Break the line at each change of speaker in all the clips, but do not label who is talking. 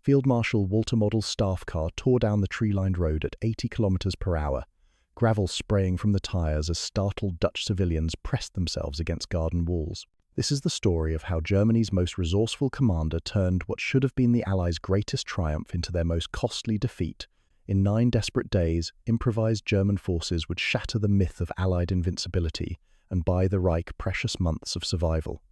Field Marshal Walter Model's staff car tore down the tree-lined road at 80 kilometers per hour, gravel spraying from the tires as startled Dutch civilians pressed themselves against garden walls. This is the story of how Germany's most resourceful commander turned what should have been the Allies' greatest triumph into their most costly defeat. In 9 desperate days, improvised German forces would shatter the myth of Allied invincibility and buy the Reich precious months of survival.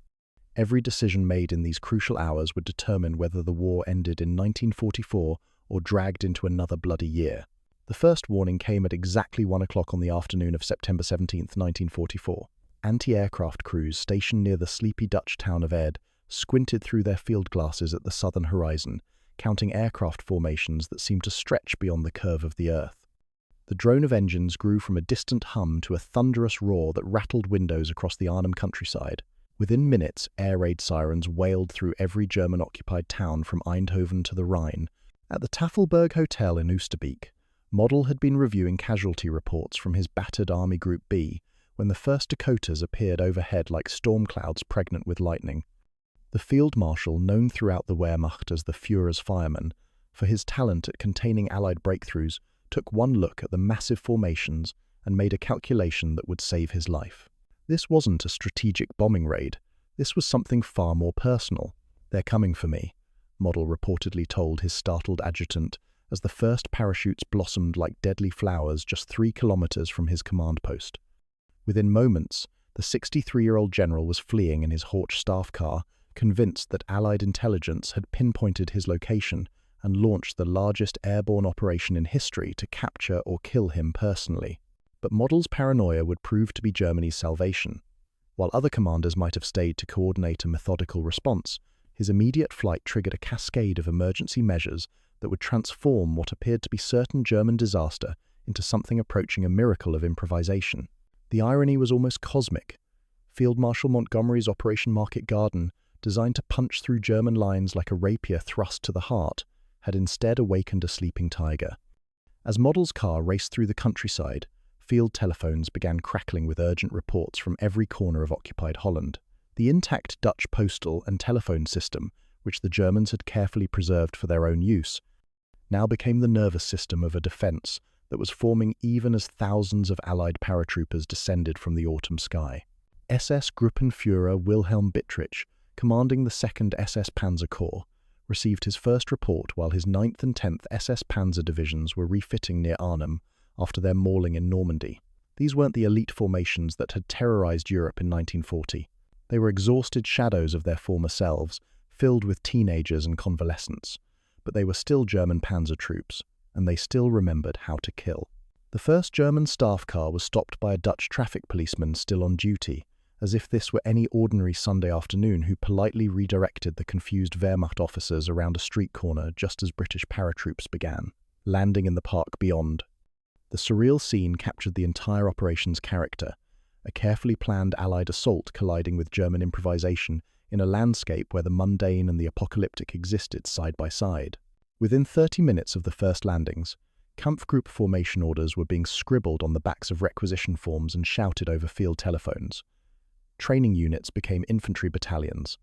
Every decision made in these crucial hours would determine whether the war ended in 1944 or dragged into another bloody year. The first warning came at exactly 1 o'clock on the afternoon of September 17, 1944. Anti-aircraft crews stationed near the sleepy Dutch town of Ede squinted through their field glasses at the southern horizon, counting aircraft formations that seemed to stretch beyond the curve of the earth. The drone of engines grew from a distant hum to a thunderous roar that rattled windows across the Arnhem countryside. Within minutes, air raid sirens wailed through every German-occupied town from Eindhoven to the Rhine. At the Tafelberg Hotel in Oosterbeek, Model had been reviewing casualty reports from his battered Army Group B when the first Dakotas appeared overhead like storm clouds pregnant with lightning. The Field Marshal, known throughout the Wehrmacht as the Führer's fireman, for his talent at containing Allied breakthroughs, took one look at the massive formations and made a calculation that would save his life. This wasn't a strategic bombing raid. This was something far more personal. "They're coming for me," Model reportedly told his startled adjutant as the first parachutes blossomed like deadly flowers just 3 kilometers from his command post. Within moments, the 63-year-old general was fleeing in his Horch staff car, convinced that Allied intelligence had pinpointed his location and launched the largest airborne operation in history to capture or kill him personally. But Model's paranoia would prove to be Germany's salvation. While other commanders might have stayed to coordinate a methodical response, his immediate flight triggered a cascade of emergency measures that would transform what appeared to be certain German disaster into something approaching a miracle of improvisation. The irony was almost cosmic. Field Marshal Montgomery's Operation Market Garden, designed to punch through German lines like a rapier thrust to the heart, had instead awakened a sleeping tiger. As Model's car raced through the countryside, field telephones began crackling with urgent reports from every corner of occupied Holland. The intact Dutch postal and telephone system, which the Germans had carefully preserved for their own use, now became the nervous system of a defense that was forming even as thousands of Allied paratroopers descended from the autumn sky. SS Gruppenführer Wilhelm Bittrich, commanding the 2nd SS Panzer Corps, received his first report while his 9th and 10th SS Panzer divisions were refitting near Arnhem after their mauling in Normandy. These weren't the elite formations that had terrorized Europe in 1940. They were exhausted shadows of their former selves, filled with teenagers and convalescents. But they were still German panzer troops, and they still remembered how to kill. The first German staff car was stopped by a Dutch traffic policeman still on duty, as if this were any ordinary Sunday afternoon, who politely redirected the confused Wehrmacht officers around a street corner just as British paratroops began, landing in the park beyond. The surreal scene captured the entire operation's character, a carefully planned Allied assault colliding with German improvisation in a landscape where the mundane and the apocalyptic existed side by side. Within 30 minutes of the first landings, Kampfgruppe formation orders were being scribbled on the backs of requisition forms and shouted over field telephones. Training units became infantry battalions.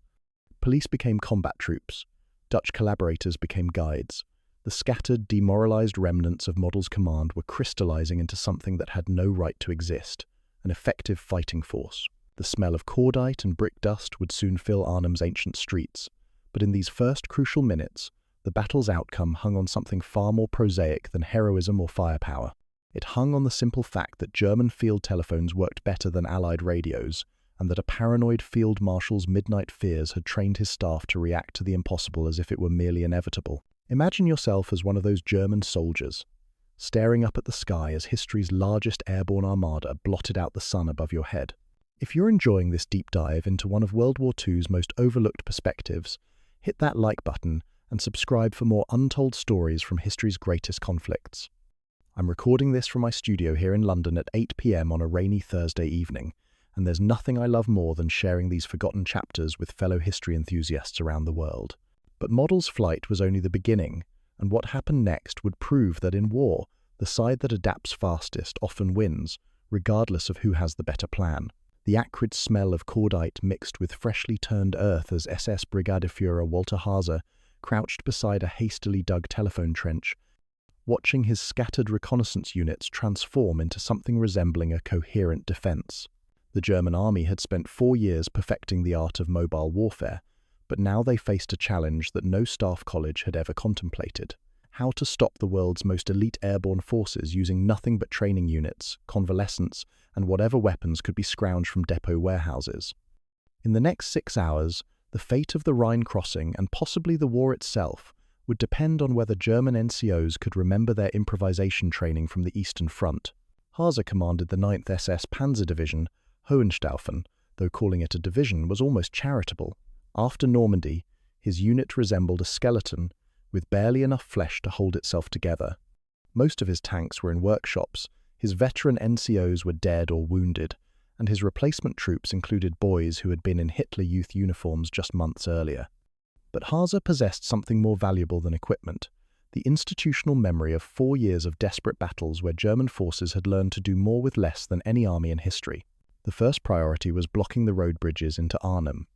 Police became combat troops. Dutch collaborators became guides. The scattered, demoralized remnants of Model's command were crystallizing into something that had no right to exist, an effective fighting force. The smell of cordite and brick dust would soon fill Arnhem's ancient streets, but in these first crucial minutes, the battle's outcome hung on something far more prosaic than heroism or firepower. It hung on the simple fact that German field telephones worked better than Allied radios, and that a paranoid field marshal's midnight fears had trained his staff to react to the impossible as if it were merely inevitable. Imagine yourself as one of those German soldiers, staring up at the sky as history's largest airborne armada blotted out the sun above your head. If you're enjoying this deep dive into one of World War II's most overlooked perspectives, hit that like button and subscribe for more untold stories from history's greatest conflicts. I'm recording this from my studio here in London at 8 p.m. on a rainy Thursday evening, and there's nothing I love more than sharing these forgotten chapters with fellow history enthusiasts around the world. But Model's flight was only the beginning, and what happened next would prove that in war, the side that adapts fastest often wins, regardless of who has the better plan. The acrid smell of cordite mixed with freshly turned earth as SS Brigadeführer Walter crouched beside a hastily dug telephone trench, watching his scattered reconnaissance units transform into something resembling a coherent defense. The German army had spent 4 years perfecting the art of mobile warfare, but now they faced a challenge that no staff college had ever contemplated: how to stop the world's most elite airborne forces using nothing but training units, convalescents, and whatever weapons could be scrounged from depot warehouses. In the next 6 hours, the fate of the Rhine crossing and possibly the war itself would depend on whether German NCOs could remember their improvisation training from the Eastern Front. Haase commanded the 9th SS Panzer Division, Hohenstaufen, though calling it a division was almost charitable. After Normandy, his unit resembled a skeleton, with barely enough flesh to hold itself together. Most of his tanks were in workshops, his veteran NCOs were dead or wounded, and his replacement troops included boys who had been in Hitler Youth uniforms just months earlier. But Haase possessed something more valuable than equipment: the institutional memory of 4 years of desperate battles where German forces had learned to do more with less than any army in history. The first priority was blocking the road bridges into Arnhem.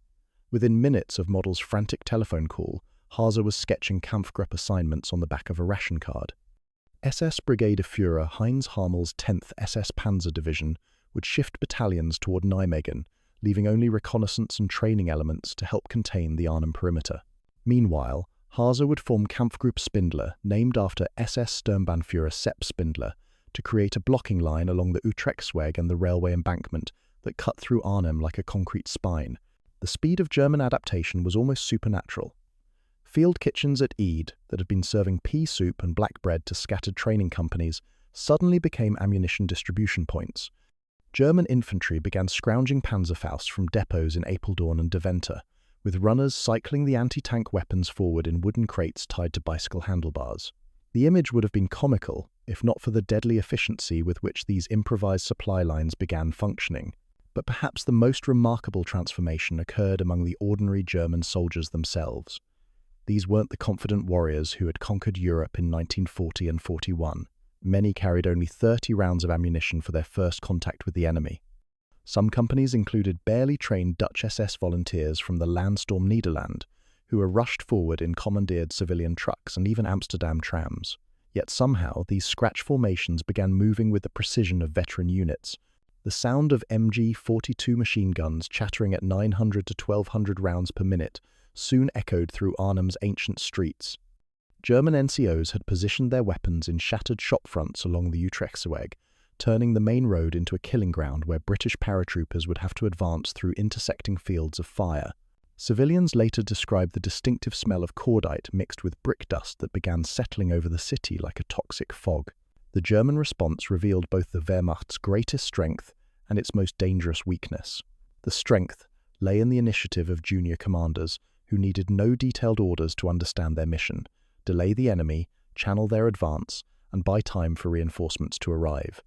Within minutes of Model's frantic telephone call, Haase was sketching Kampfgruppe assignments on the back of a ration card. SS Brigade Führer Heinz Hammel's 10th SS Panzer Division would shift battalions toward Nijmegen, leaving only reconnaissance and training elements to help contain the Arnhem perimeter. Meanwhile, Haase would form Kampfgruppe Spindler, named after SS-Sturmbannführer Sepp Spindler, to create a blocking line along the Utrechtsweg and the railway embankment that cut through Arnhem like a concrete spine. The speed of German adaptation was almost supernatural. Field kitchens at Eid, that had been serving pea soup and black bread to scattered training companies, suddenly became ammunition distribution points. German infantry began scrounging Panzerfausts from depots in Apeldoorn and Deventer, with runners cycling the anti-tank weapons forward in wooden crates tied to bicycle handlebars. The image would have been comical, if not for the deadly efficiency with which these improvised supply lines began functioning. But perhaps the most remarkable transformation occurred among the ordinary German soldiers themselves. These weren't the confident warriors who had conquered Europe in 1940 and 41. Many carried only 30 rounds of ammunition for their first contact with the enemy. Some companies included barely trained Dutch SS volunteers from the Landstorm Nederland, who were rushed forward in commandeered civilian trucks and even Amsterdam trams. Yet somehow these scratch formations began moving with the precision of veteran units. The sound of MG-42 machine guns chattering at 900 to 1200 rounds per minute soon echoed through Arnhem's ancient streets. German NCOs had positioned their weapons in shattered shop fronts along the Utrechtsweg, turning the main road into a killing ground where British paratroopers would have to advance through intersecting fields of fire. Civilians later described the distinctive smell of cordite mixed with brick dust that began settling over the city like a toxic fog. The German response revealed both the Wehrmacht's greatest strength and its most dangerous weakness. The strength lay in the initiative of junior commanders who needed no detailed orders to understand their mission, delay the enemy, channel their advance, and buy time for reinforcements to arrive.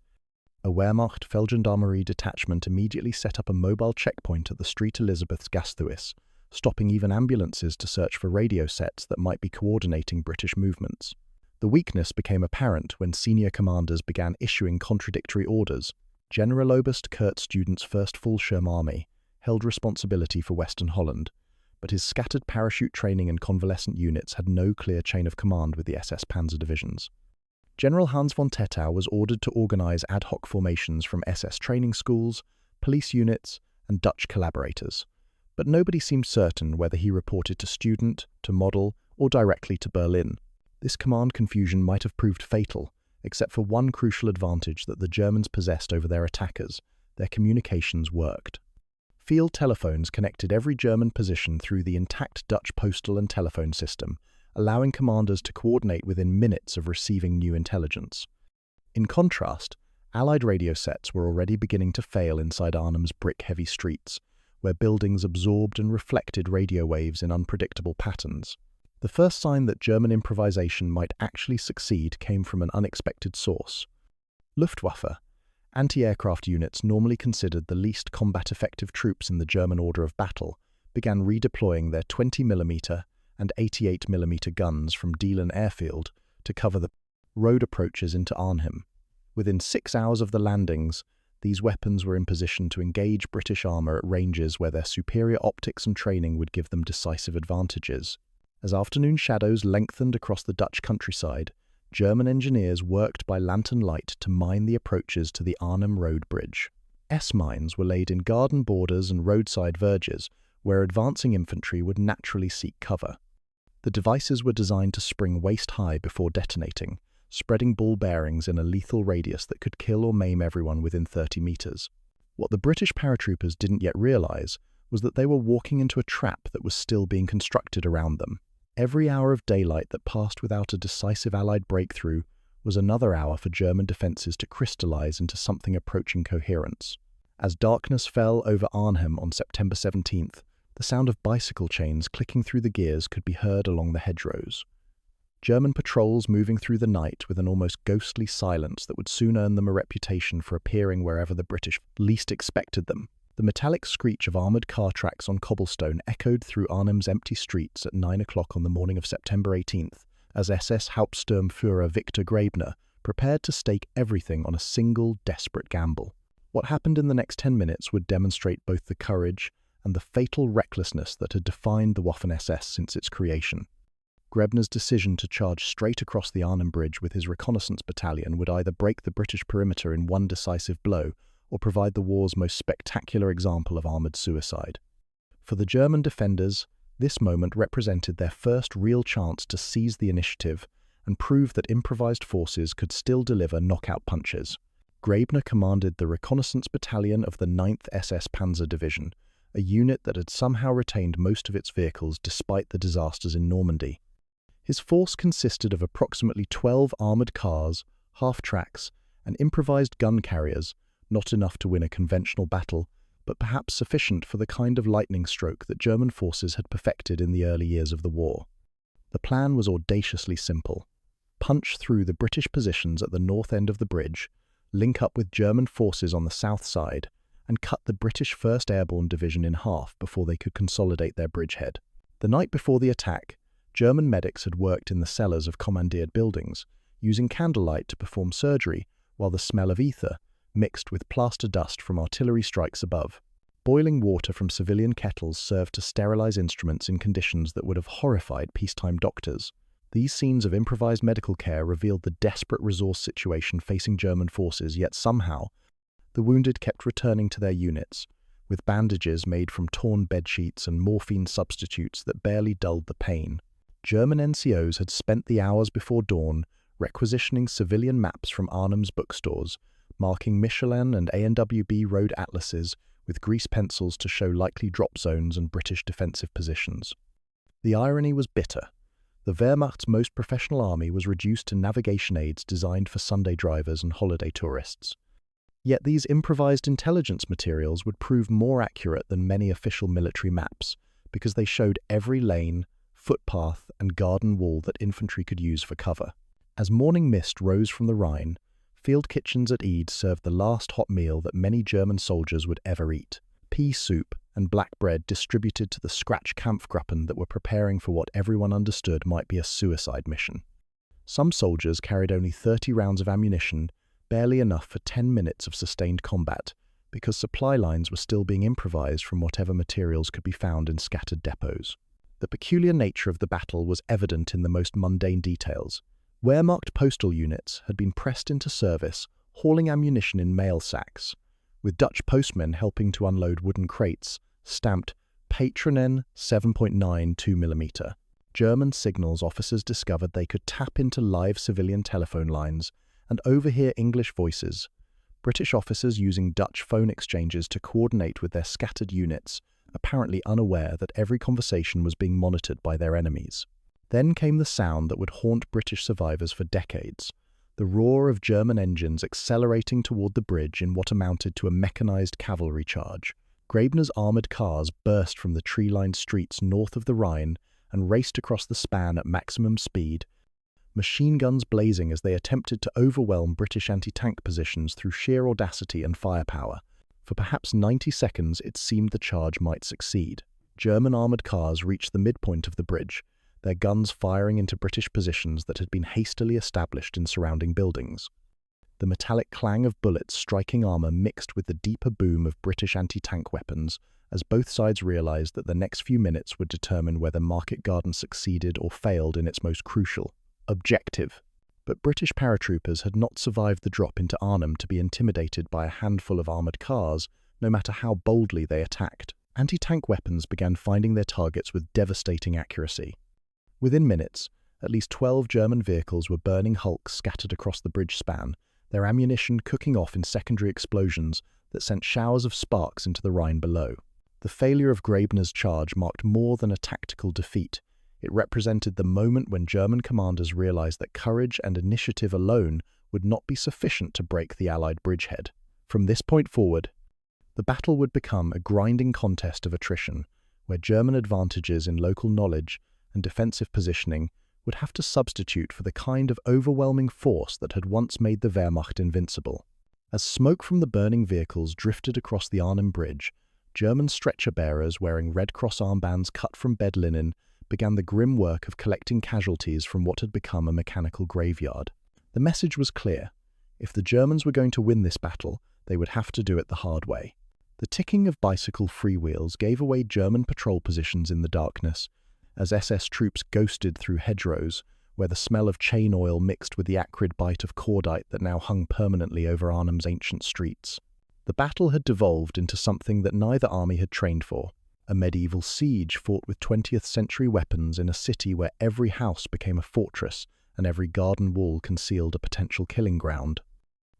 A Wehrmacht Feldgendarmerie detachment immediately set up a mobile checkpoint at the Street Elizabeth's Gasthuis, stopping even ambulances to search for radio sets that might be coordinating British movements. The weakness became apparent when senior commanders began issuing contradictory orders. Generaloberst Kurt Student's 1st Fallschirm Army held responsibility for Western Holland, but his scattered parachute training and convalescent units had no clear chain of command with the SS Panzer divisions. General Hans von Tettau was ordered to organize ad hoc formations from SS training schools, police units, and Dutch collaborators, but nobody seemed certain whether he reported to Student, to Model, or directly to Berlin. This command confusion might have proved fatal, except for one crucial advantage that the Germans possessed over their attackers: their communications worked. Field telephones connected every German position through the intact Dutch postal and telephone system, allowing commanders to coordinate within minutes of receiving new intelligence. In contrast, Allied radio sets were already beginning to fail inside Arnhem's brick-heavy streets, where buildings absorbed and reflected radio waves in unpredictable patterns. The first sign that German improvisation might actually succeed came from an unexpected source. Luftwaffe, anti-aircraft units normally considered the least combat-effective troops in the German order of battle, began redeploying their 20mm and 88mm guns from Dielen airfield to cover the road approaches into Arnhem. Within 6 hours of the landings, these weapons were in position to engage British armour at ranges where their superior optics and training would give them decisive advantages. As afternoon shadows lengthened across the Dutch countryside, German engineers worked by lantern light to mine the approaches to the Arnhem road bridge. S-mines were laid in garden borders and roadside verges, where advancing infantry would naturally seek cover. The devices were designed to spring waist-high before detonating, spreading ball bearings in a lethal radius that could kill or maim everyone within 30 meters. What the British paratroopers didn't yet realize was that they were walking into a trap that was still being constructed around them. Every hour of daylight that passed without a decisive Allied breakthrough was another hour for German defences to crystallize into something approaching coherence. As darkness fell over Arnhem on September 17th, the sound of bicycle chains clicking through the gears could be heard along the hedgerows. German patrols moving through the night with an almost ghostly silence that would soon earn them a reputation for appearing wherever the British least expected them. The metallic screech of armoured car tracks on cobblestone echoed through Arnhem's empty streets at 9 o'clock on the morning of September 18th, as SS-Hauptsturmführer Viktor Gräbner prepared to stake everything on a single, desperate gamble. What happened in the next 10 minutes would demonstrate both the courage and the fatal recklessness that had defined the Waffen-SS since its creation. Gräbner's decision to charge straight across the Arnhem Bridge with his reconnaissance battalion would either break the British perimeter in one decisive blow or provide the war's most spectacular example of armoured suicide. For the German defenders, this moment represented their first real chance to seize the initiative and prove that improvised forces could still deliver knockout punches. Gräbner commanded the reconnaissance battalion of the 9th SS Panzer Division, a unit that had somehow retained most of its vehicles despite the disasters in Normandy. His force consisted of approximately 12 armoured cars, half-tracks, and improvised gun carriers, not enough to win a conventional battle, but perhaps sufficient for the kind of lightning stroke that German forces had perfected in the early years of the war. The plan was audaciously simple. Punch through the British positions at the north end of the bridge, link up with German forces on the south side, and cut the British 1st Airborne Division in half before they could consolidate their bridgehead. The night before the attack, German medics had worked in the cellars of commandeered buildings, using candlelight to perform surgery, while the smell of ether mixed with plaster dust from artillery strikes above. Boiling water from civilian kettles served to sterilize instruments in conditions that would have horrified peacetime doctors. These scenes of improvised medical care revealed the desperate resource situation facing German forces, yet somehow, the wounded kept returning to their units, with bandages made from torn bedsheets and morphine substitutes that barely dulled the pain. German NCOs had spent the hours before dawn requisitioning civilian maps from Arnhem's bookstores, marking Michelin and ANWB road atlases with grease pencils to show likely drop zones and British defensive positions. The irony was bitter. The Wehrmacht's most professional army was reduced to navigation aids designed for Sunday drivers and holiday tourists. Yet these improvised intelligence materials would prove more accurate than many official military maps, because they showed every lane, footpath, and garden wall that infantry could use for cover. As morning mist rose from the Rhine, field kitchens at Eid served the last hot meal that many German soldiers would ever eat: pea soup and black bread distributed to the scratch Kampfgruppen that were preparing for what everyone understood might be a suicide mission. Some soldiers carried only 30 rounds of ammunition, barely enough for 10 minutes of sustained combat, because supply lines were still being improvised from whatever materials could be found in scattered depots. The peculiar nature of the battle was evident in the most mundane details. Wehrmacht postal units had been pressed into service, hauling ammunition in mail sacks, with Dutch postmen helping to unload wooden crates, stamped Patronen 7.9 2mm. German signals officers discovered they could tap into live civilian telephone lines and overhear English voices, British officers using Dutch phone exchanges to coordinate with their scattered units, apparently unaware that every conversation was being monitored by their enemies. Then came the sound that would haunt British survivors for decades, the roar of German engines accelerating toward the bridge in what amounted to a mechanized cavalry charge. Gräbner's armoured cars burst from the tree-lined streets north of the Rhine and raced across the span at maximum speed, machine guns blazing as they attempted to overwhelm British anti-tank positions through sheer audacity and firepower. For perhaps 90 seconds it seemed the charge might succeed. German armoured cars reached the midpoint of the bridge, their guns firing into British positions that had been hastily established in surrounding buildings. The metallic clang of bullets striking armour mixed with the deeper boom of British anti-tank weapons as both sides realized that the next few minutes would determine whether Market Garden succeeded or failed in its most crucial objective. But British paratroopers had not survived the drop into Arnhem to be intimidated by a handful of armoured cars, no matter how boldly they attacked. Anti-tank weapons began finding their targets with devastating accuracy. Within minutes, at least 12 German vehicles were burning hulks scattered across the bridge span, their ammunition cooking off in secondary explosions that sent showers of sparks into the Rhine below. The failure of Gräbner's charge marked more than a tactical defeat. It represented the moment when German commanders realized that courage and initiative alone would not be sufficient to break the Allied bridgehead. From this point forward, the battle would become a grinding contest of attrition, where German advantages in local knowledge and defensive positioning would have to substitute for the kind of overwhelming force that had once made the Wehrmacht invincible. As smoke from the burning vehicles drifted across the Arnhem Bridge, German stretcher-bearers wearing Red Cross armbands cut from bed linen began the grim work of collecting casualties from what had become a mechanical graveyard. The message was clear. If the Germans were going to win this battle, they would have to do it the hard way. The ticking of bicycle freewheels gave away German patrol positions in the darkness, as SS troops ghosted through hedgerows, where the smell of chain oil mixed with the acrid bite of cordite that now hung permanently over Arnhem's ancient streets. The battle had devolved into something that neither army had trained for, a medieval siege fought with 20th century weapons in a city where every house became a fortress and every garden wall concealed a potential killing ground.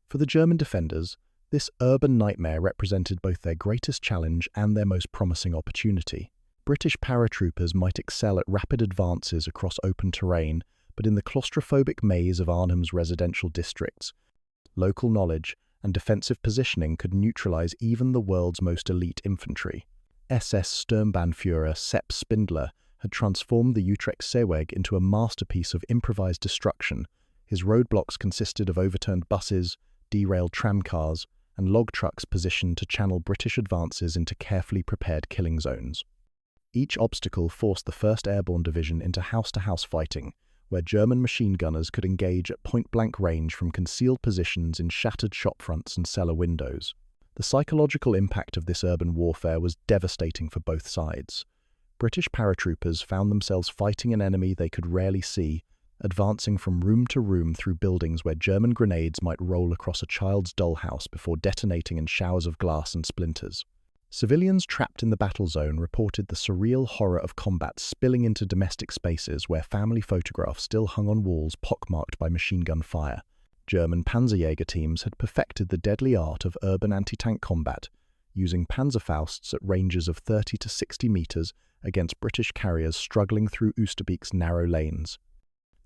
For the German defenders, this urban nightmare represented both their greatest challenge and their most promising opportunity. British paratroopers might excel at rapid advances across open terrain, but in the claustrophobic maze of Arnhem's residential districts, local knowledge and defensive positioning could neutralize even the world's most elite infantry. SS-Sturmführer Sepp Spindler had transformed the Utrecht Seeweg into a masterpiece of improvised destruction. His roadblocks consisted of overturned buses, derailed tramcars, and log trucks positioned to channel British advances into carefully prepared killing zones. Each obstacle forced the 1st Airborne Division into house-to-house fighting, where German machine gunners could engage at point-blank range from concealed positions in shattered shop fronts and cellar windows. The psychological impact of this urban warfare was devastating for both sides. British paratroopers found themselves fighting an enemy they could rarely see, advancing from room to room through buildings where German grenades might roll across a child's dollhouse before detonating in showers of glass and splinters. Civilians trapped in the battle zone reported the surreal horror of combat spilling into domestic spaces where family photographs still hung on walls pockmarked by machine gun fire. German Panzerjäger teams had perfected the deadly art of urban anti-tank combat, using Panzerfausts at ranges of 30 to 60 meters against British carriers struggling through Oosterbeek's narrow lanes.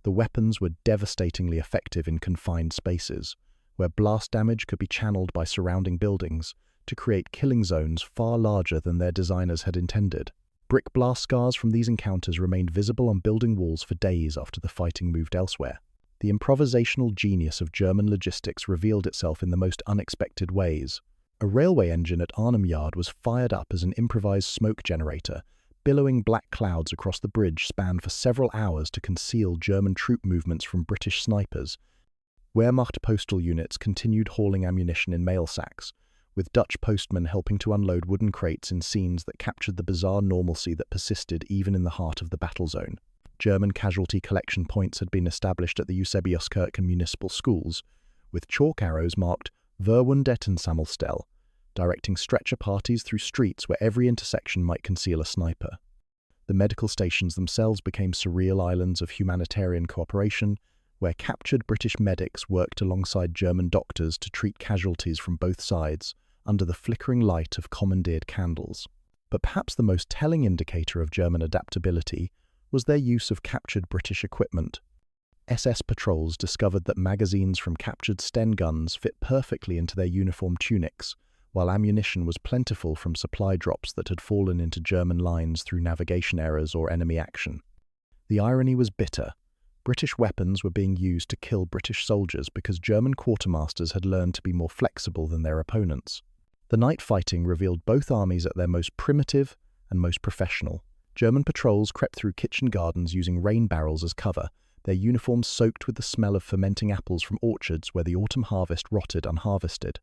The weapons were devastatingly effective in confined spaces, where blast damage could be channeled by surrounding buildings to create killing zones far larger than their designers had intended. Brick blast scars from these encounters remained visible on building walls for days after the fighting moved elsewhere. The improvisational genius of German logistics revealed itself in the most unexpected ways. A railway engine at Arnhem Yard was fired up as an improvised smoke generator, billowing black clouds across the bridge spanned for several hours to conceal German troop movements from British snipers. Wehrmacht postal units continued hauling ammunition in mail sacks, with Dutch postmen helping to unload wooden crates in scenes that captured the bizarre normalcy that persisted even in the heart of the battle zone. German casualty collection points had been established at the Eusebiuskirchen municipal schools, with chalk arrows marked Verwundetensammelstelle, directing stretcher parties through streets where every intersection might conceal a sniper. The medical stations themselves became surreal islands of humanitarian cooperation, where captured British medics worked alongside German doctors to treat casualties from both sides, under the flickering light of commandeered candles. But perhaps the most telling indicator of German adaptability was their use of captured British equipment. SS patrols discovered that magazines from captured Sten guns fit perfectly into their uniform tunics, while ammunition was plentiful from supply drops that had fallen into German lines through navigation errors or enemy action. The irony was bitter. British weapons were being used to kill British soldiers because German quartermasters had learned to be more flexible than their opponents. The night fighting revealed both armies at their most primitive and most professional. German patrols crept through kitchen gardens using rain barrels as cover, their uniforms soaked with the smell of fermenting apples from orchards where the autumn harvest rotted unharvested.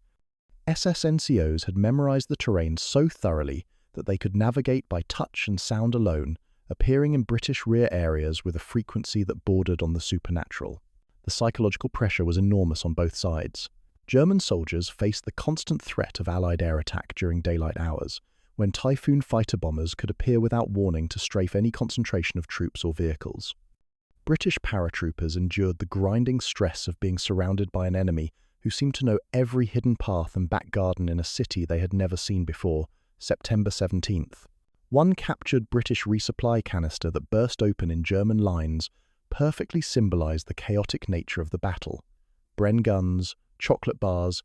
SS NCOs had memorized the terrain so thoroughly that they could navigate by touch and sound alone, appearing in British rear areas with a frequency that bordered on the supernatural. The psychological pressure was enormous on both sides. German soldiers faced the constant threat of Allied air attack during daylight hours, when Typhoon fighter bombers could appear without warning to strafe any concentration of troops or vehicles. British paratroopers endured the grinding stress of being surrounded by an enemy who seemed to know every hidden path and back garden in a city they had never seen before. September 17th. One captured British resupply canister that burst open in German lines perfectly symbolized the chaotic nature of the battle. Bren guns, chocolate bars,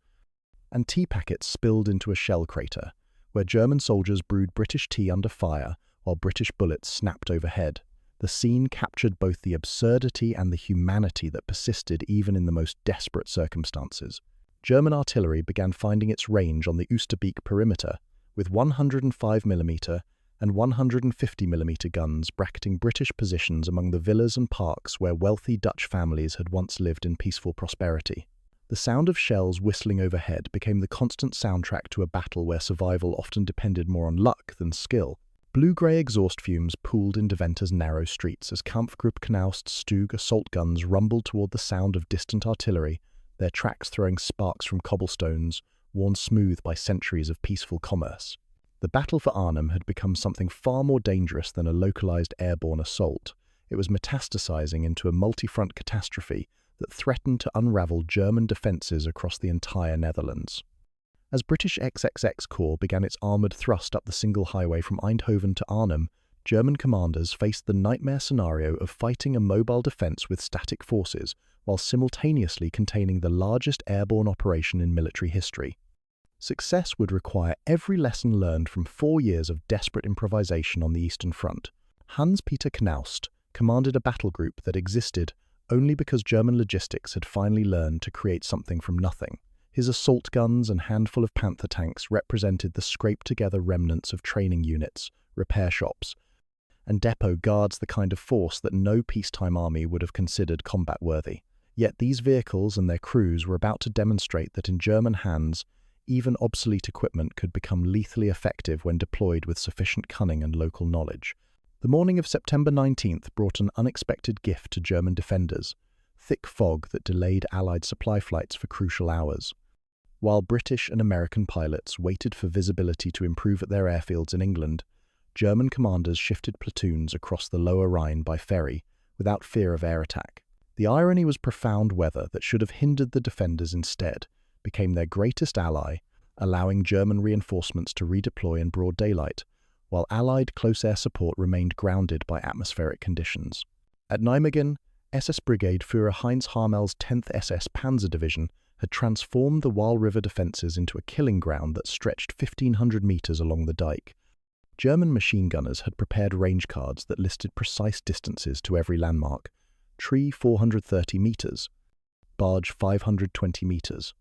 and tea packets spilled into a shell crater, where German soldiers brewed British tea under fire while British bullets snapped overhead. The scene captured both the absurdity and the humanity that persisted even in the most desperate circumstances. German artillery began finding its range on the Oosterbeek perimeter, with 105mm and 150mm guns bracketing British positions among the villas and parks where wealthy Dutch families had once lived in peaceful prosperity. The sound of shells whistling overhead became the constant soundtrack to a battle where survival often depended more on luck than skill. Blue-grey exhaust fumes pooled in Deventer's narrow streets as Kampfgruppe Knaust Stug assault guns rumbled toward the sound of distant artillery, their tracks throwing sparks from cobblestones, worn smooth by centuries of peaceful commerce. The battle for Arnhem had become something far more dangerous than a localized airborne assault. It was metastasizing into a multi-front catastrophe that threatened to unravel German defences across the entire Netherlands. As British XXX Corps began its armoured thrust up the single highway from Eindhoven to Arnhem, German commanders faced the nightmare scenario of fighting a mobile defence with static forces while simultaneously containing the largest airborne operation in military history. Success would require every lesson learned from 4 years of desperate improvisation on the Eastern Front. Hans-Peter Knaust commanded a battle group that existed only because German logistics had finally learned to create something from nothing. His assault guns and handful of Panther tanks represented the scraped-together remnants of training units, repair shops, and depot guards, the kind of force that no peacetime army would have considered combat-worthy. Yet these vehicles and their crews were about to demonstrate that in German hands, even obsolete equipment could become lethally effective when deployed with sufficient cunning and local knowledge. The morning of September 19th brought an unexpected gift to German defenders: thick fog that delayed Allied supply flights for crucial hours. While British and American pilots waited for visibility to improve at their airfields in England, German commanders shifted platoons across the Lower Rhine by ferry, without fear of air attack. The irony was profound. Weather that should have hindered the defenders instead became their greatest ally, allowing German reinforcements to redeploy in broad daylight, while Allied close air support remained grounded by atmospheric conditions. At Nijmegen, SS Brigade Führer Heinz Harmel's 10th SS Panzer Division had transformed the Waal River defences into a killing ground that stretched 1,500 metres along the dike. German machine gunners had prepared range cards that listed precise distances to every landmark: tree 430 metres, barge 520 metres.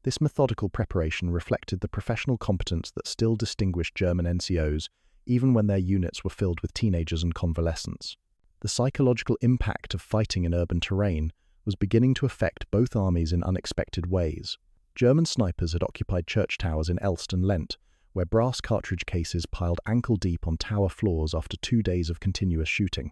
This methodical preparation reflected the professional competence that still distinguished German NCOs, even when their units were filled with teenagers and convalescents. The psychological impact of fighting in urban terrain was beginning to affect both armies in unexpected ways. German snipers had occupied church towers in Elst and Lent, where brass cartridge cases piled ankle-deep on tower floors after 2 days of continuous shooting.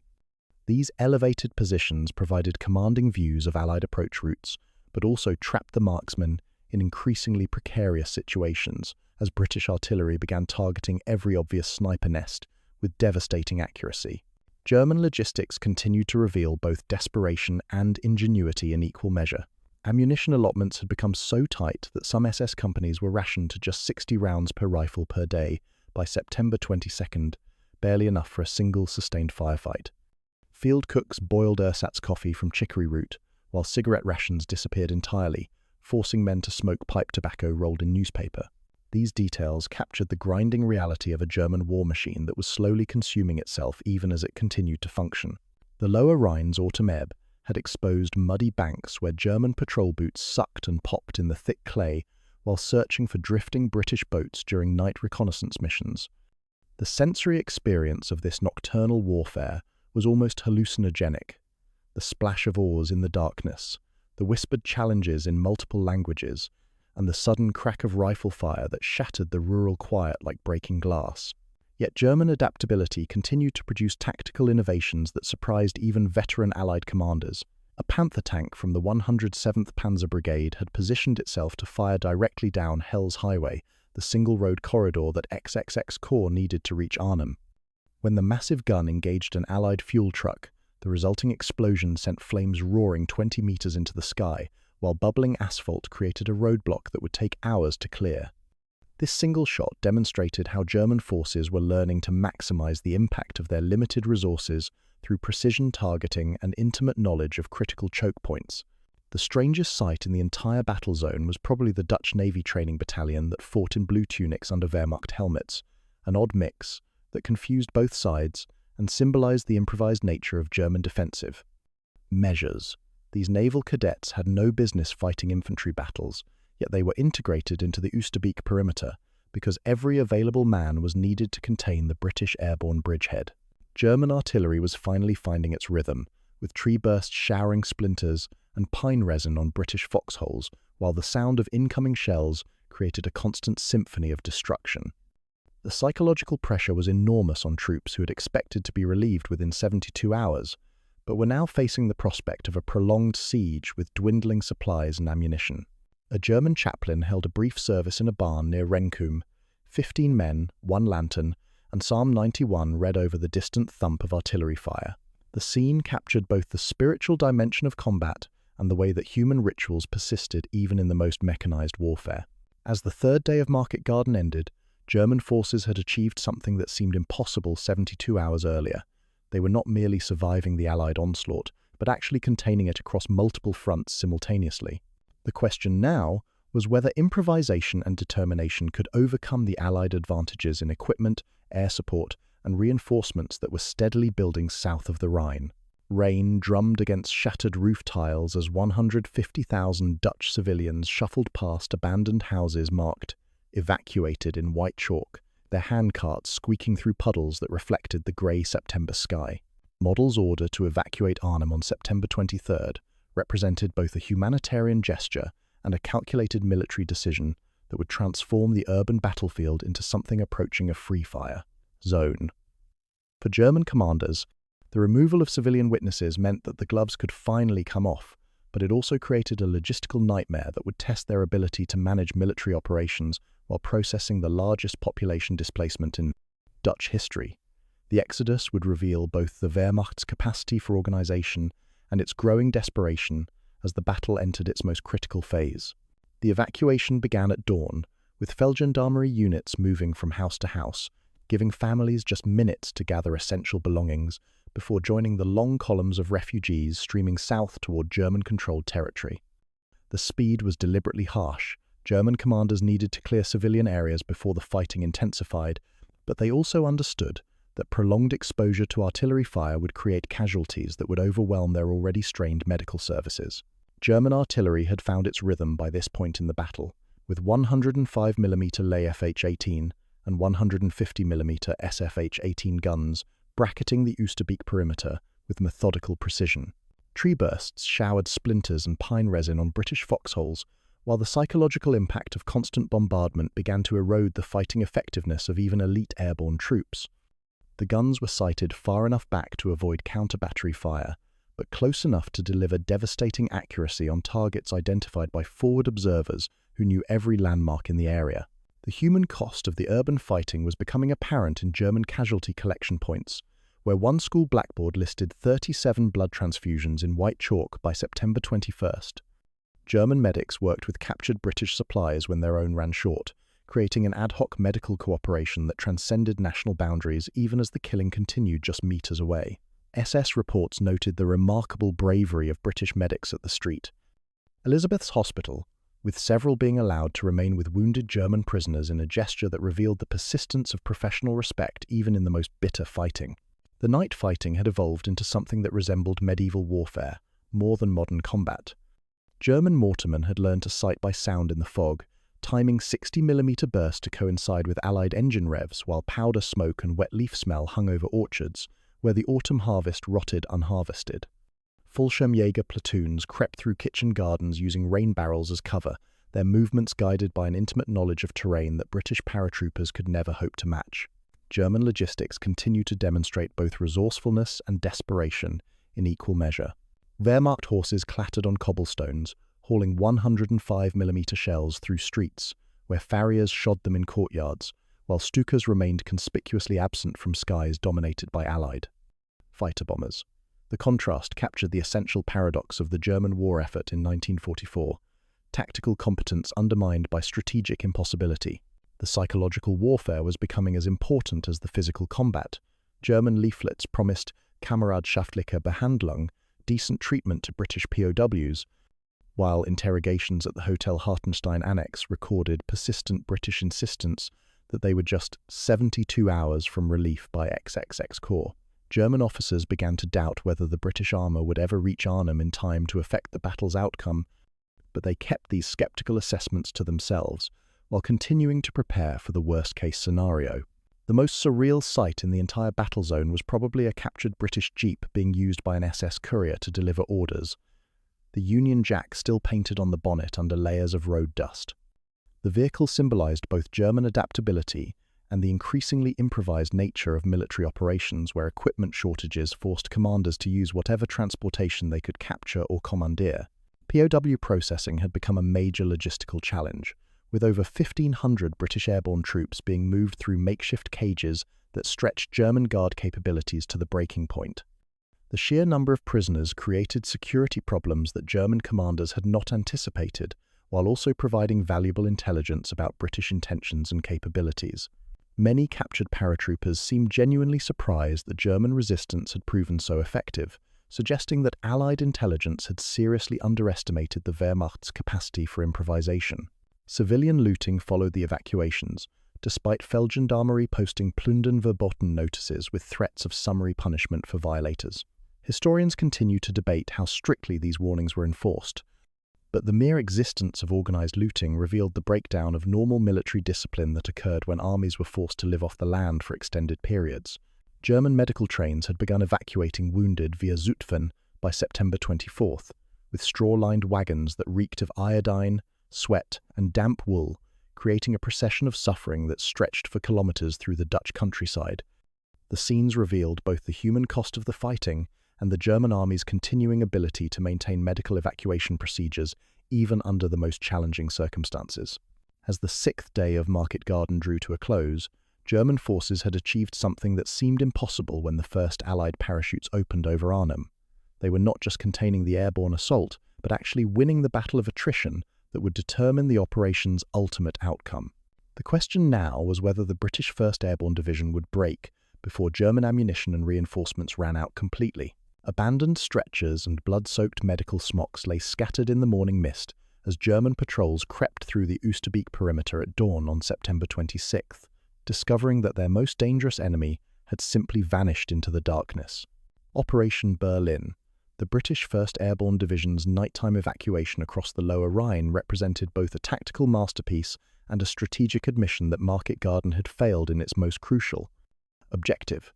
These elevated positions provided commanding views of Allied approach routes, but also trapped the marksmen in increasingly precarious situations as British artillery began targeting every obvious sniper nest with devastating accuracy. German logistics continued to reveal both desperation and ingenuity in equal measure. Ammunition allotments had become so tight that some SS companies were rationed to just 60 rounds per rifle per day by September 22nd, barely enough for a single sustained firefight. Field cooks boiled ersatz coffee from chicory root, while cigarette rations disappeared entirely, forcing men to smoke pipe tobacco rolled in newspaper. These details captured the grinding reality of a German war machine that was slowly consuming itself even as it continued to function. The Lower Rhine's autumn ebb had exposed muddy banks where German patrol boots sucked and popped in the thick clay while searching for drifting British boats during night reconnaissance missions. The sensory experience of this nocturnal warfare was almost hallucinogenic. The splash of oars in the darkness, the whispered challenges in multiple languages, and the sudden crack of rifle fire that shattered the rural quiet like breaking glass. Yet German adaptability continued to produce tactical innovations that surprised even veteran Allied commanders. A Panther tank from the 107th Panzer Brigade had positioned itself to fire directly down Hell's Highway, the single-road corridor that XXX Corps needed to reach Arnhem. When the massive gun engaged an Allied fuel truck, the resulting explosion sent flames roaring 20 meters into the sky, while bubbling asphalt created a roadblock that would take hours to clear. This single shot demonstrated how German forces were learning to maximize the impact of their limited resources through precision targeting and intimate knowledge of critical choke points. The strangest sight in the entire battle zone was probably the Dutch Navy training battalion that fought in blue tunics under Wehrmacht helmets, an odd mix that confused both sides and symbolized the improvised nature of German defensive measures. These naval cadets had no business fighting infantry battles, yet they were integrated into the Oosterbeek perimeter because every available man was needed to contain the British airborne bridgehead. German artillery was finally finding its rhythm, with tree bursts showering splinters and pine resin on British foxholes, while the sound of incoming shells created a constant symphony of destruction. The psychological pressure was enormous on troops who had expected to be relieved within 72 hours, but were now facing the prospect of a prolonged siege with dwindling supplies and ammunition. A German chaplain held a brief service in a barn near Renkum. 15 men, 1 lantern, and Psalm 91 read over the distant thump of artillery fire. The scene captured both the spiritual dimension of combat and the way that human rituals persisted even in the most mechanized warfare. As the third day of Market Garden ended, German forces had achieved something that seemed impossible 72 hours earlier. They were not merely surviving the Allied onslaught, but actually containing it across multiple fronts simultaneously. The question now was whether improvisation and determination could overcome the Allied advantages in equipment, air support, and reinforcements that were steadily building south of the Rhine. Rain drummed against shattered roof tiles as 150,000 Dutch civilians shuffled past abandoned houses marked "evacuated" in white chalk, their handcarts squeaking through puddles that reflected the grey September sky. Model's order to evacuate Arnhem on September 23rd represented both a humanitarian gesture and a calculated military decision that would transform the urban battlefield into something approaching a free-fire zone. For German commanders, the removal of civilian witnesses meant that the gloves could finally come off, but it also created a logistical nightmare that would test their ability to manage military operations while processing the largest population displacement in Dutch history. The exodus would reveal both the Wehrmacht's capacity for organization and its growing desperation as the battle entered its most critical phase. The evacuation began at dawn, with Feldgendarmerie units moving from house to house, giving families just minutes to gather essential belongings before joining the long columns of refugees streaming south toward German-controlled territory. The speed was deliberately harsh. German commanders needed to clear civilian areas before the fighting intensified, but they also understood that prolonged exposure to artillery fire would create casualties that would overwhelm their already strained medical services. German artillery had found its rhythm by this point in the battle, with 105mm Ley FH-18 and 150mm SFH-18 guns bracketing the Oosterbeek perimeter with methodical precision. Tree bursts showered splinters and pine resin on British foxholes, while the psychological impact of constant bombardment began to erode the fighting effectiveness of even elite airborne troops. The guns were sighted far enough back to avoid counter-battery fire, but close enough to deliver devastating accuracy on targets identified by forward observers who knew every landmark in the area. The human cost of the urban fighting was becoming apparent in German casualty collection points, where one school blackboard listed 37 blood transfusions in white chalk by September 21st. German medics worked with captured British supplies when their own ran short, creating an ad hoc medical cooperation that transcended national boundaries even as the killing continued just meters away. SS reports noted the remarkable bravery of British medics at the street. Elizabeth's hospital, with several being allowed to remain with wounded German prisoners in a gesture that revealed the persistence of professional respect even in the most bitter fighting. The night fighting had evolved into something that resembled medieval warfare, more than modern combat. German mortarmen had learned to sight by sound in the fog, timing 60mm bursts to coincide with Allied engine revs while powder smoke and wet leaf smell hung over orchards, where the autumn harvest rotted unharvested. Fallschirmjäger platoons crept through kitchen gardens using rain barrels as cover, their movements guided by an intimate knowledge of terrain that British paratroopers could never hope to match. German logistics continued to demonstrate both resourcefulness and desperation in equal measure. Wehrmacht horses clattered on cobblestones, hauling 105mm shells through streets, where farriers shod them in courtyards, while Stukas remained conspicuously absent from skies dominated by Allied fighter bombers. The contrast captured the essential paradox of the German war effort in 1944, tactical competence undermined by strategic impossibility. The psychological warfare was becoming as important as the physical combat. German leaflets promised kameradschaftliche Behandlung, decent treatment to British POWs, while interrogations at the Hotel Hartenstein Annex recorded persistent British insistence that they were just 72 hours from relief by XXX Corps. German officers began to doubt whether the British armour would ever reach Arnhem in time to affect the battle's outcome, but they kept these sceptical assessments to themselves while continuing to prepare for the worst-case scenario. The most surreal sight in the entire battle zone was probably a captured British jeep being used by an SS courier to deliver orders, the Union Jack still painted on the bonnet under layers of road dust. The vehicle symbolized both German adaptability and the increasingly improvised nature of military operations, where equipment shortages forced commanders to use whatever transportation they could capture or commandeer. POW processing had become a major logistical challenge, with over 1,500 British airborne troops being moved through makeshift cages that stretched German guard capabilities to the breaking point. The sheer number of prisoners created security problems that German commanders had not anticipated, while also providing valuable intelligence about British intentions and capabilities. Many captured paratroopers seemed genuinely surprised that German resistance had proven so effective, suggesting that Allied intelligence had seriously underestimated the Wehrmacht's capacity for improvisation. Civilian looting followed the evacuations, despite Feldgendarmerie posting Plündern verboten notices with threats of summary punishment for violators. Historians continue to debate how strictly these warnings were enforced, but the mere existence of organized looting revealed the breakdown of normal military discipline that occurred when armies were forced to live off the land for extended periods. German medical trains had begun evacuating wounded via Zutphen by September 24th, with straw-lined wagons that reeked of iodine, sweat, and damp wool, creating a procession of suffering that stretched for kilometers through the Dutch countryside. The scenes revealed both the human cost of the fighting and the German army's continuing ability to maintain medical evacuation procedures even under the most challenging circumstances. As the 6th day of Market Garden drew to a close, German forces had achieved something that seemed impossible when the first Allied parachutes opened over Arnhem. They were not just containing the airborne assault, but actually winning the battle of attrition that would determine the operation's ultimate outcome. The question now was whether the British 1st Airborne Division would break before German ammunition and reinforcements ran out completely. Abandoned stretchers and blood-soaked medical smocks lay scattered in the morning mist as German patrols crept through the Oosterbeek perimeter at dawn on September 26th, discovering that their most dangerous enemy had simply vanished into the darkness. Operation Berlin, the British 1st Airborne Division's nighttime evacuation across the Lower Rhine, represented both a tactical masterpiece and a strategic admission that Market Garden had failed in its most crucial objective.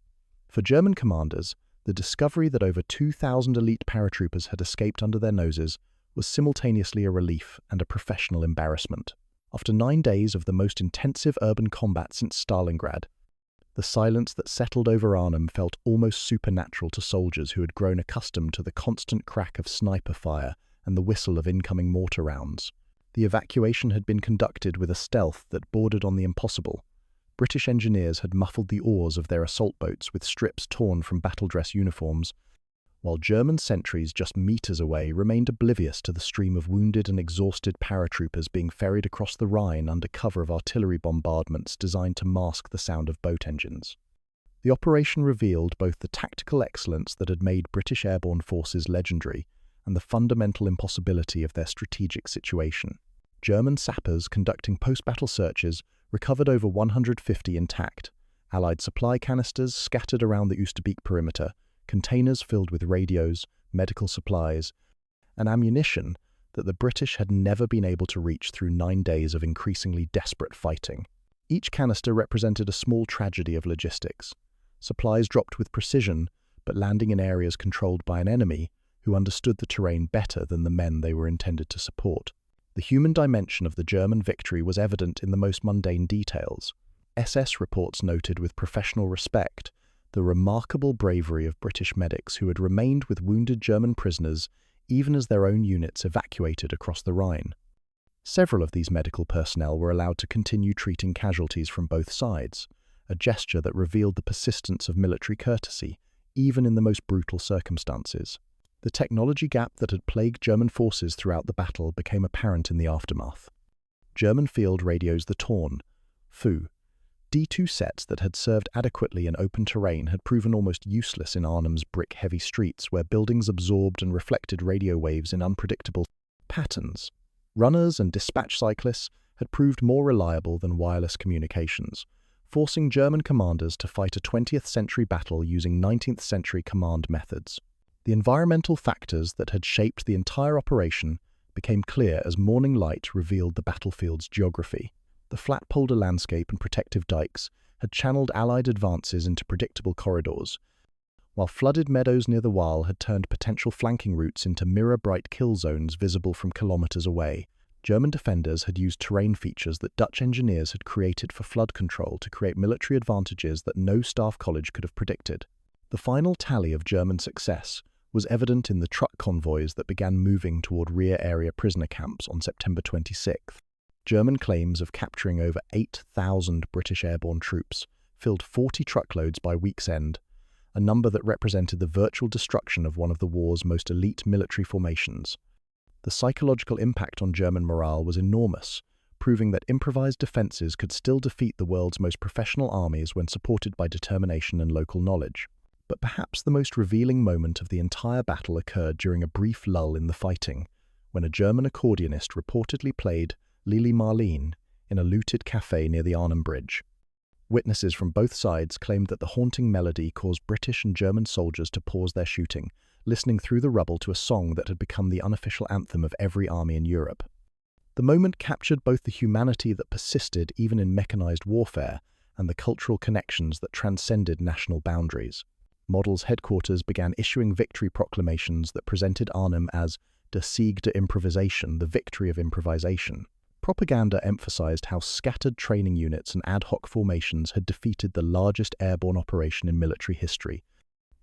For German commanders, the discovery that over 2,000 elite paratroopers had escaped under their noses was simultaneously a relief and a professional embarrassment. After 9 days of the most intensive urban combat since Stalingrad, the silence that settled over Arnhem felt almost supernatural to soldiers who had grown accustomed to the constant crack of sniper fire and the whistle of incoming mortar rounds. The evacuation had been conducted with a stealth that bordered on the impossible. British engineers had muffled the oars of their assault boats with strips torn from battle dress uniforms, while German sentries just meters away remained oblivious to the stream of wounded and exhausted paratroopers being ferried across the Rhine under cover of artillery bombardments designed to mask the sound of boat engines. The operation revealed both the tactical excellence that had made British airborne forces legendary and the fundamental impossibility of their strategic situation. German sappers conducting post-battle searches recovered over 150 intact, Allied supply canisters scattered around the Oosterbeek perimeter, containers filled with radios, medical supplies, and ammunition that the British had never been able to reach through 9 days of increasingly desperate fighting. Each canister represented a small tragedy of logistics. Supplies dropped with precision, but landing in areas controlled by an enemy who understood the terrain better than the men they were intended to support. The human dimension of the German victory was evident in the most mundane details. SS reports noted with professional respect the remarkable bravery of British medics who had remained with wounded German prisoners even as their own units evacuated across the Rhine. Several of these medical personnel were allowed to continue treating casualties from both sides, a gesture that revealed the persistence of military courtesy, even in the most brutal circumstances. The technology gap that had plagued German forces throughout the battle became apparent in the aftermath. German field radios the Torn, Fu, D2 sets that had served adequately in open terrain had proven almost useless in Arnhem's brick-heavy streets where buildings absorbed and reflected radio waves in unpredictable patterns. Runners and dispatch cyclists had proved more reliable than wireless communications, forcing German commanders to fight a 20th-century battle using 19th-century command methods. The environmental factors that had shaped the entire operation became clear as morning light revealed the battlefield's geography. The flat polder landscape and protective dikes had channeled Allied advances into predictable corridors, while flooded meadows near the Wall had turned potential flanking routes into mirror-bright kill zones visible from kilometers away. German defenders had used terrain features that Dutch engineers had created for flood control to create military advantages that no staff college could have predicted. The final tally of German success was evident in the truck convoys that began moving toward rear area prisoner camps on September 26th. German claims of capturing over 8,000 British airborne troops filled 40 truckloads by week's end, a number that represented the virtual destruction of one of the war's most elite military formations. The psychological impact on German morale was enormous, proving that improvised defences could still defeat the world's most professional armies when supported by determination and local knowledge. But perhaps the most revealing moment of the entire battle occurred during a brief lull in the fighting, when a German accordionist reportedly played Lili Marleen in a looted cafe near the Arnhem Bridge. Witnesses from both sides claimed that the haunting melody caused British and German soldiers to pause their shooting, listening through the rubble to a song that had become the unofficial anthem of every army in Europe. The moment captured both the humanity that persisted even in mechanized warfare and the cultural connections that transcended national boundaries. Model's headquarters began issuing victory proclamations that presented Arnhem as der Sieg der Improvisation, the victory of improvisation. Propaganda emphasized how scattered training units and ad hoc formations had defeated the largest airborne operation in military history,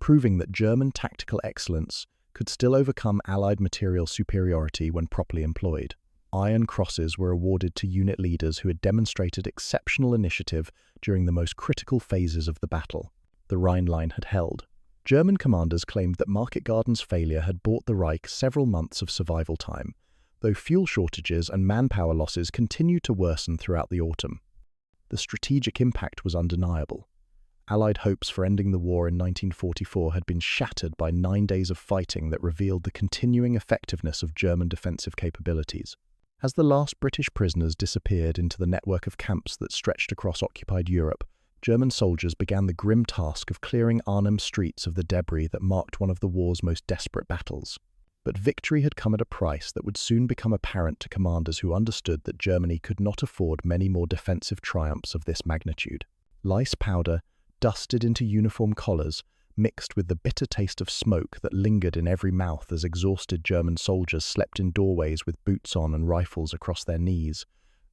proving that German tactical excellence could still overcome Allied material superiority when properly employed. Iron Crosses were awarded to unit leaders who had demonstrated exceptional initiative during the most critical phases of the battle. The Rhine line had held. German commanders claimed that Market Garden's failure had bought the Reich several months of survival time, though fuel shortages and manpower losses continued to worsen throughout the autumn. The strategic impact was undeniable. Allied hopes for ending the war in 1944 had been shattered by 9 days of fighting that revealed the continuing effectiveness of German defensive capabilities. As the last British prisoners disappeared into the network of camps that stretched across occupied Europe, German soldiers began the grim task of clearing Arnhem streets of the debris that marked one of the war's most desperate battles. But victory had come at a price that would soon become apparent to commanders who understood that Germany could not afford many more defensive triumphs of this magnitude. Lice powder, dusted into uniform collars, mixed with the bitter taste of smoke that lingered in every mouth as exhausted German soldiers slept in doorways with boots on and rifles across their knees,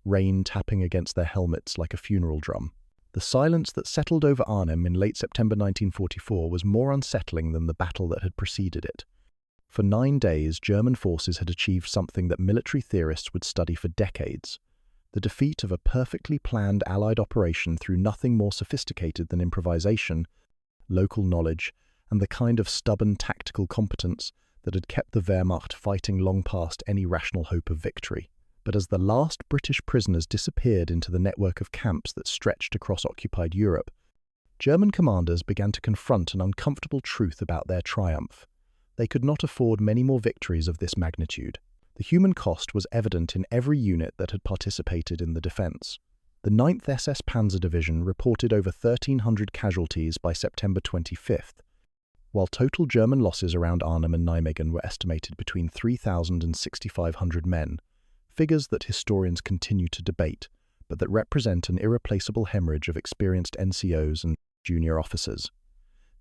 rain tapping against their helmets like a funeral drum. The silence that settled over Arnhem in late September 1944 was more unsettling than the battle that had preceded it. For 9 days, German forces had achieved something that military theorists would study for decades: the defeat of a perfectly planned Allied operation through nothing more sophisticated than improvisation, local knowledge, and the kind of stubborn tactical competence that had kept the Wehrmacht fighting long past any rational hope of victory. But as the last British prisoners disappeared into the network of camps that stretched across occupied Europe, German commanders began to confront an uncomfortable truth about their triumph. They could not afford many more victories of this magnitude. The human cost was evident in every unit that had participated in the defense. The 9th SS Panzer Division reported over 1,300 casualties by September 25th, while total German losses around Arnhem and Nijmegen were estimated between 3,000 and 6,500 men, figures that historians continue to debate, but that represent an irreplaceable hemorrhage of experienced NCOs and junior officers.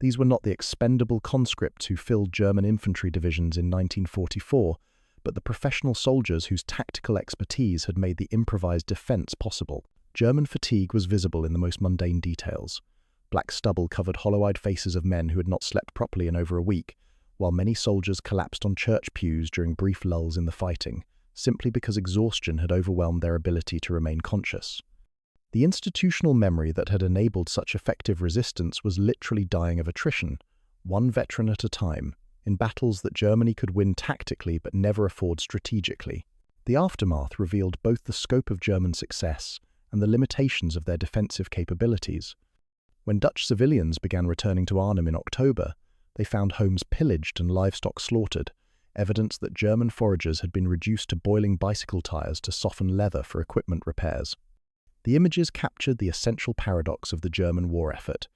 These were not the expendable conscripts who filled German infantry divisions in 1944, but the professional soldiers whose tactical expertise had made the improvised defense possible. German fatigue was visible in the most mundane details. Black stubble covered hollow-eyed faces of men who had not slept properly in over a week, while many soldiers collapsed on church pews during brief lulls in the fighting, simply because exhaustion had overwhelmed their ability to remain conscious. The institutional memory that had enabled such effective resistance was literally dying of attrition, one veteran at a time, in battles that Germany could win tactically but never afford strategically. The aftermath revealed both the scope of German success and the limitations of their defensive capabilities. When Dutch civilians began returning to Arnhem in October, they found homes pillaged and livestock slaughtered, evidence that German foragers had been reduced to boiling bicycle tires to soften leather for equipment repairs. The images captured the essential paradox of the German war effort: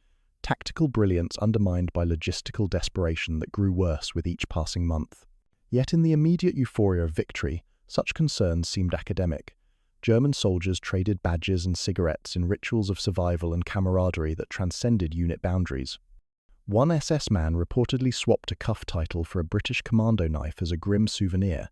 tactical brilliance undermined by logistical desperation that grew worse with each passing month. Yet in the immediate euphoria of victory, such concerns seemed academic. German soldiers traded badges and cigarettes in rituals of survival and camaraderie that transcended unit boundaries. One SS man reportedly swapped a cuff title for a British commando knife as a grim souvenir,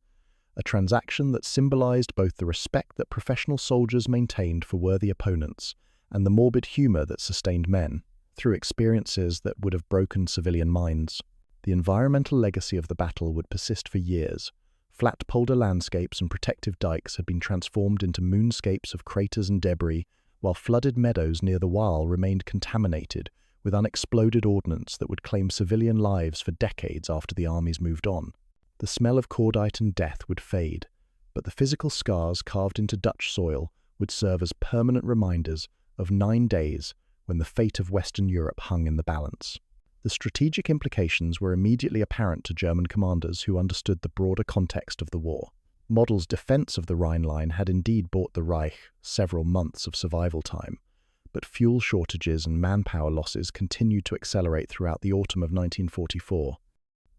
a transaction that symbolized both the respect that professional soldiers maintained for worthy opponents and the morbid humor that sustained men, through experiences that would have broken civilian minds. The environmental legacy of the battle would persist for years. Flat polder landscapes and protective dikes had been transformed into moonscapes of craters and debris, while flooded meadows near the WWII remained contaminated with unexploded ordnance that would claim civilian lives for decades after the armies moved on. The smell of cordite and death would fade, but the physical scars carved into Dutch soil would serve as permanent reminders of 9 days when the fate of Western Europe hung in the balance. The strategic implications were immediately apparent to German commanders who understood the broader context of the war. Model's defense of the Rhine line had indeed bought the Reich several months of survival time, but fuel shortages and manpower losses continued to accelerate throughout the autumn of 1944.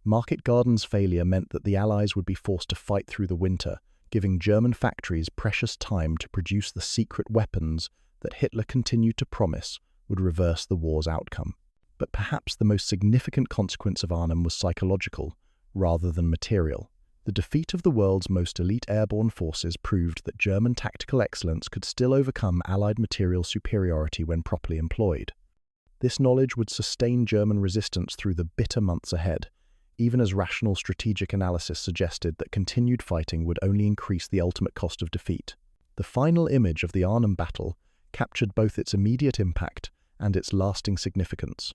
Market Garden's failure meant that the Allies would be forced to fight through the winter, giving German factories precious time to produce the secret weapons that Hitler continued to promise would reverse the war's outcome. But perhaps the most significant consequence of Arnhem was psychological, rather than material. The defeat of the world's most elite airborne forces proved that German tactical excellence could still overcome Allied material superiority when properly employed. This knowledge would sustain German resistance through the bitter months ahead, even as rational strategic analysis suggested that continued fighting would only increase the ultimate cost of defeat. The final image of the Arnhem battle captured both its immediate impact and its lasting significance.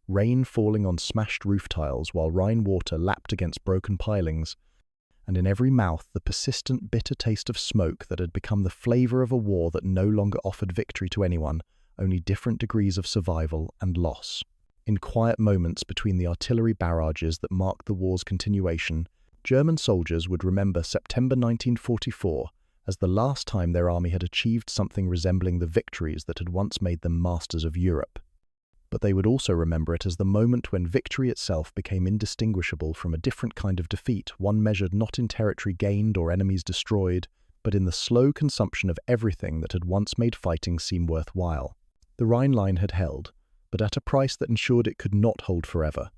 Rain falling on smashed roof tiles while Rhine water lapped against broken pilings, and in every mouth the persistent bitter taste of smoke that had become the flavor of a war that no longer offered victory to anyone, only different degrees of survival and loss. In quiet moments between the artillery barrages that marked the war's continuation, German soldiers would remember September 1944 as the last time their army had achieved something resembling the victories that had once made them masters of Europe. But they would also remember it as the moment when victory itself became indistinguishable from a different kind of defeat, one measured not in territory gained or enemies destroyed, but in the slow consumption of everything that had once made fighting seem worthwhile. The Rhine line had held, but at a price that ensured it could not hold forever.